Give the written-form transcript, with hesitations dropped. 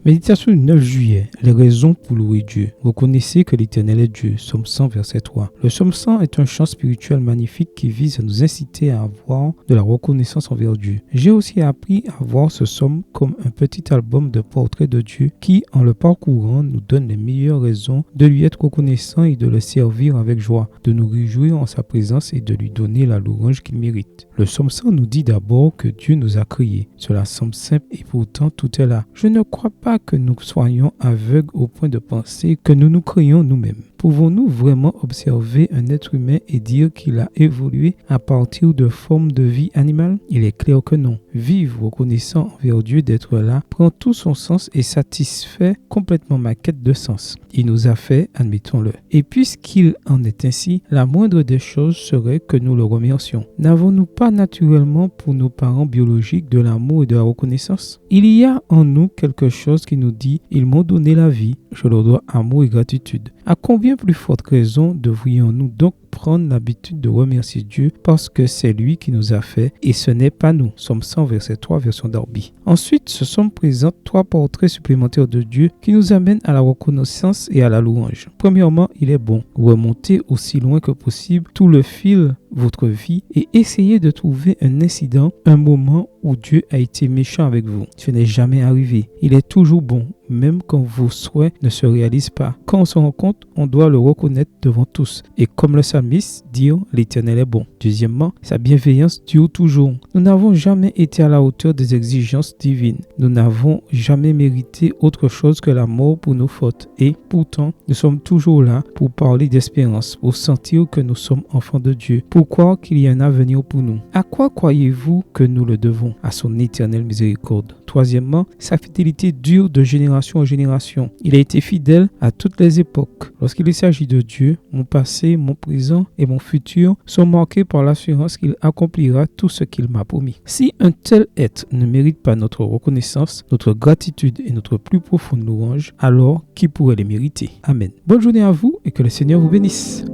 Méditation du 9 juillet. Les raisons pour louer Dieu. Reconnaissez que l'Éternel est Dieu. Psaume 100, verset 3. Le psaume 100 est un chant spirituel magnifique qui vise à nous inciter à avoir de la reconnaissance envers Dieu. J'ai aussi appris à voir ce psaume comme un petit album de portraits de Dieu qui, en le parcourant, nous donne les meilleures raisons de lui être reconnaissant et de le servir avec joie, de nous réjouir en sa présence et de lui donner la louange qu'il mérite. Le psaume 100 nous dit d'abord que Dieu nous a créés. Cela semble simple et pourtant tout est là. Je ne crois pas que nous soyons aveugles au point de penser que nous nous créons nous-mêmes. Pouvons-nous vraiment observer un être humain et dire qu'il a évolué à partir de formes de vie animale? Il est clair que non. Vivre reconnaissant envers Dieu d'être là prend tout son sens et satisfait complètement ma quête de sens. Il nous a fait, admettons-le. Et puisqu'il en est ainsi, la moindre des choses serait que nous le remercions. N'avons-nous pas naturellement pour nos parents biologiques de l'amour et de la reconnaissance? Il y a en nous quelque chose qui nous dit « Ils m'ont donné la vie, je leur dois amour et gratitude ». À combien plus forte raison devrions-nous donc prendre l'habitude de remercier Dieu parce que c'est lui qui nous a fait et ce n'est pas nous. Psaume 100, verset 3, version Darby. Ensuite, ce psaume présente 3 portraits supplémentaires de Dieu qui nous amènent à la reconnaissance et à la louange. Premièrement, il est bon. Remontez aussi loin que possible tout le fil votre vie et essayez de trouver un incident, un moment où Dieu a été méchant avec vous. Ce n'est jamais arrivé. Il est toujours bon, même quand vos souhaits ne se réalisent pas. Quand on se rend compte, on doit le reconnaître devant tous. Et comme le psalmiste, dire l'Éternel est bon. Deuxièmement, sa bienveillance dure toujours. Nous n'avons jamais été à la hauteur des exigences divines. Nous n'avons jamais mérité autre chose que la mort pour nos fautes. Et pourtant, nous sommes toujours là pour parler d'espérance, pour sentir que nous sommes enfants de Dieu, pour croire qu'il y a un avenir pour nous. À quoi croyez-vous que nous le devons? À son éternelle miséricorde. Troisièmement, sa fidélité dure de génération en génération. Il a été fidèle à toutes les époques. Lorsqu'il s'agit de Dieu, mon passé, mon présent et mon futur sont marqués par l'assurance qu'il accomplira tout ce qu'il m'a promis. Si un tel être ne mérite pas notre reconnaissance, notre gratitude et notre plus profonde louange, alors qui pourrait les mériter? Amen. Bonne journée à vous et que le Seigneur vous bénisse.